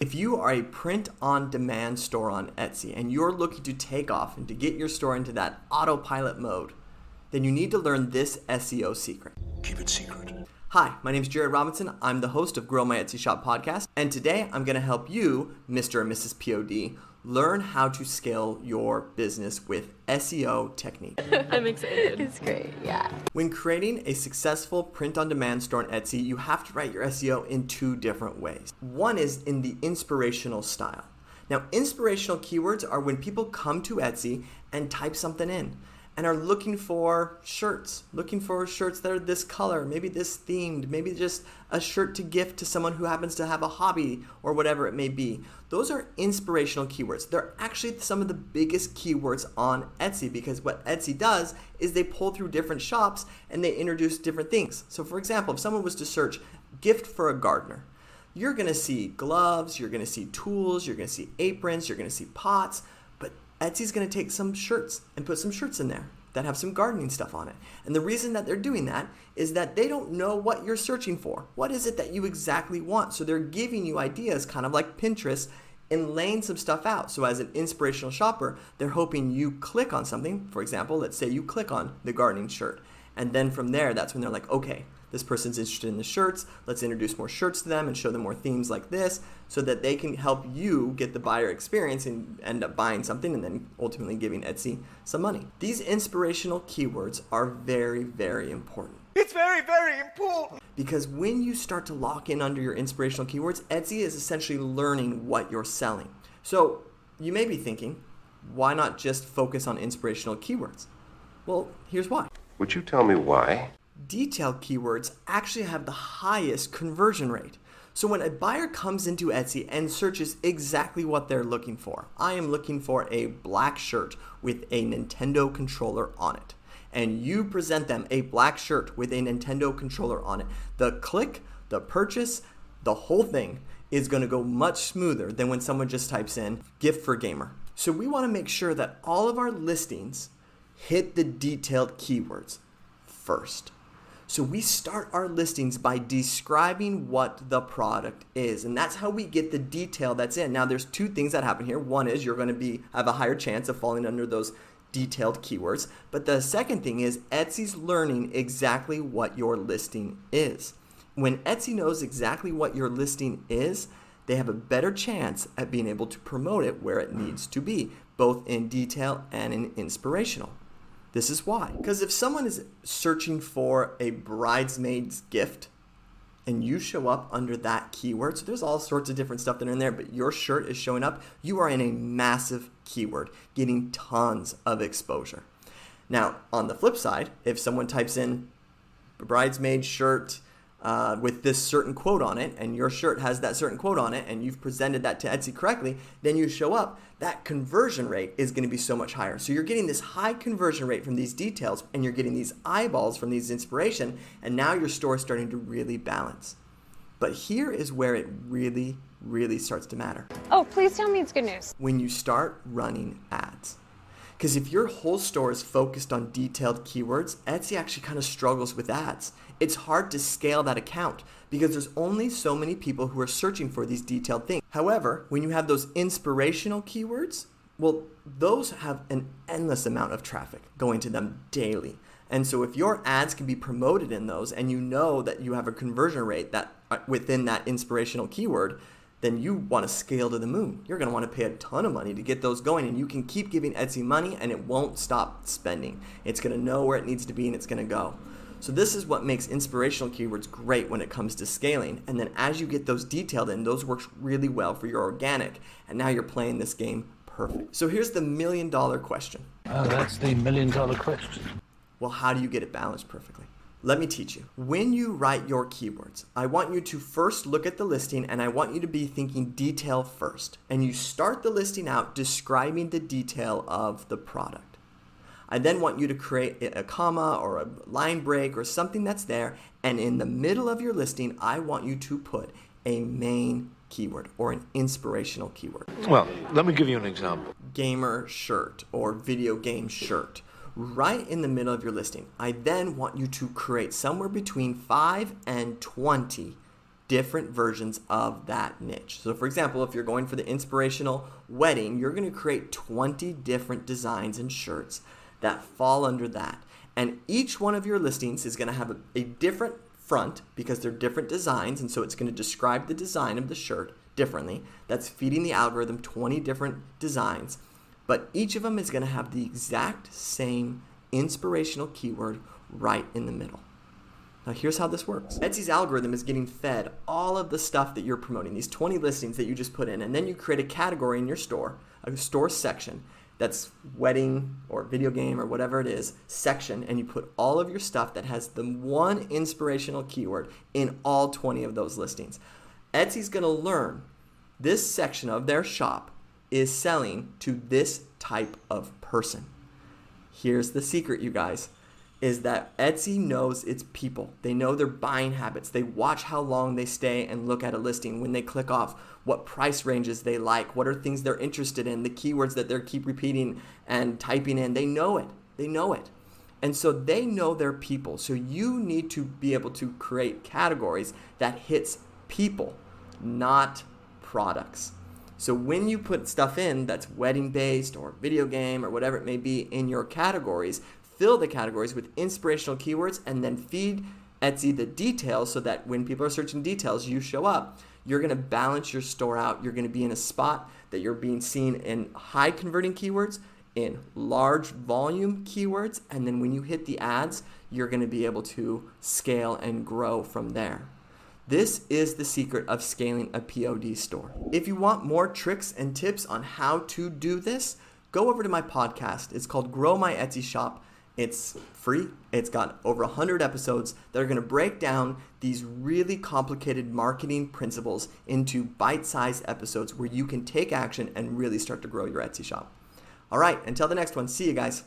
If you are a print-on-demand store on Etsy and you're looking to take off and to get your store into that autopilot mode, then you need to learn this SEO secret. Keep it secret. Hi, my name is Jared Robinson. I'm the host of Grow My Etsy Shop podcast, and today I'm going to help you, Mr. and Mrs. POD, learn how to scale your business with SEO technique. I'm excited. It's great, yeah. When creating a successful print-on-demand store on Etsy, you have to write your SEO in two different ways. One is in the inspirational style. Now, inspirational keywords are when people come to Etsy and type something in and are looking for shirts that are this color, maybe this themed, maybe just a shirt to gift to someone who happens to have a hobby or whatever it may be. Those are inspirational keywords. They're actually some of the biggest keywords on Etsy because what Etsy does is they pull through different shops and they introduce different things. So for example, if someone was to search gift for a gardener, you're gonna see gloves, you're gonna see tools, you're gonna see aprons, you're gonna see pots, but Etsy's gonna take some shirts and put some shirts in there that have some gardening stuff on it. And the reason that they're doing that is that they don't know what you're searching for. What is it that you exactly want? So they're giving you ideas, kind of like Pinterest, and laying some stuff out. So as an inspirational shopper, they're hoping you click on something. For example, let's say you click on the gardening shirt. And then from there, that's when they're like, okay, this person's interested in the shirts. Let's introduce more shirts to them and show them more themes like this so that they can help you get the buyer experience and end up buying something and then ultimately giving Etsy some money. These inspirational keywords are very, very important. It's very, very important. Because when you start to lock in under your inspirational keywords, Etsy is essentially learning what you're selling. So you may be thinking, why not just focus on inspirational keywords? Well, here's why. Would you tell me why? Detailed keywords actually have the highest conversion rate. So when a buyer comes into Etsy and searches exactly what they're looking for, I am looking for a black shirt with a Nintendo controller on it, and you present them a black shirt with a Nintendo controller on it, the click, the purchase, the whole thing is going to go much smoother than when someone just types in gift for gamer. So we want to make sure that all of our listings hit the detailed keywords first. So we start our listings by describing what the product is, and that's how we get the detail that's in. Now there's two things that happen here. One is you're going to have a higher chance of falling under those detailed keywords, but the second thing is Etsy's learning exactly what your listing is. When Etsy knows exactly what your listing is, they have a better chance at being able to promote it where it needs to be, both in detail and in inspirational. This is why. Because if someone is searching for a bridesmaid's gift and you show up under that keyword, so there's all sorts of different stuff that are in there, but your shirt is showing up, you are in a massive keyword, getting tons of exposure. Now, on the flip side, if someone types in bridesmaid shirt with this certain quote on it, and your shirt has that certain quote on it, and you've presented that to Etsy correctly, then you show up, that conversion rate is going to be so much higher. So you're getting this high conversion rate from these details, and you're getting these eyeballs from these inspiration, and now your store is starting to really balance. But here is where it really, really starts to matter. Oh, please tell me it's good news. When you start running ads. Because if your whole store is focused on detailed keywords, Etsy actually kind of struggles with ads. It's hard to scale that account because there's only so many people who are searching for these detailed things. However, when you have those inspirational keywords, well, those have an endless amount of traffic going to them daily. And so if your ads can be promoted in those and you know that you have a conversion rate that within that inspirational keyword, then you want to scale to the moon. You're going to want to pay a ton of money to get those going, and you can keep giving Etsy money and it won't stop spending. It's going to know where it needs to be and it's going to go. So this is what makes inspirational keywords great when it comes to scaling. And then as you get those detailed in, those work really well for your organic. And now you're playing this game perfect. So here's the $1 million question. Oh, that's the $1 million question. Well, how do you get it balanced perfectly? Let me teach you. When you write your keywords, I want you to first look at the listing and I want you to be thinking detail first. And you start the listing out describing the detail of the product. I then want you to create a comma or a line break or something that's there. And in the middle of your listing, I want you to put a main keyword or an inspirational keyword. Well, let me give you an example. Gamer shirt or video game shirt. Right in the middle of your listing, I then want you to create somewhere between 5 and 20 different versions of that niche. So for example, if you're going for the inspirational wedding, you're going to create 20 different designs and shirts that fall under that. And each one of your listings is going to have a different front because they're different designs, and so it's going to describe the design of the shirt differently. That's feeding the algorithm 20 different designs, but each of them is going to have the exact same inspirational keyword right in the middle. Now here's how this works. Etsy's algorithm is getting fed all of the stuff that you're promoting, these 20 listings that you just put in, and then you create a category in your store, a store section that's wedding or video game or whatever it is section, and you put all of your stuff that has the one inspirational keyword in all 20 of those listings. Etsy's going to learn this section of their shop is selling to this type of person. Here's the secret, you guys, is that Etsy knows its people. They know their buying habits. They watch how long they stay and look at a listing, when they click off, what price ranges they like, what are things they're interested in, the keywords that they keep repeating and typing in. They know it. They know it. And so they know their people. So you need to be able to create categories that hits people, not products. So when you put stuff in that's wedding based or video game or whatever it may be in your categories, fill the categories with inspirational keywords and then feed Etsy the details so that when people are searching details, you show up. You're going to balance your store out. You're going to be in a spot that you're being seen in high converting keywords, in large volume keywords, and then when you hit the ads, you're going to be able to scale and grow from there. This is the secret of scaling a POD store. If you want more tricks and tips on how to do this, go over to my podcast. It's called Grow My Etsy Shop. It's free. It's got over 100 episodes that are going to break down these really complicated marketing principles into bite-sized episodes where you can take action and really start to grow your Etsy shop. All right, until the next one, see you guys.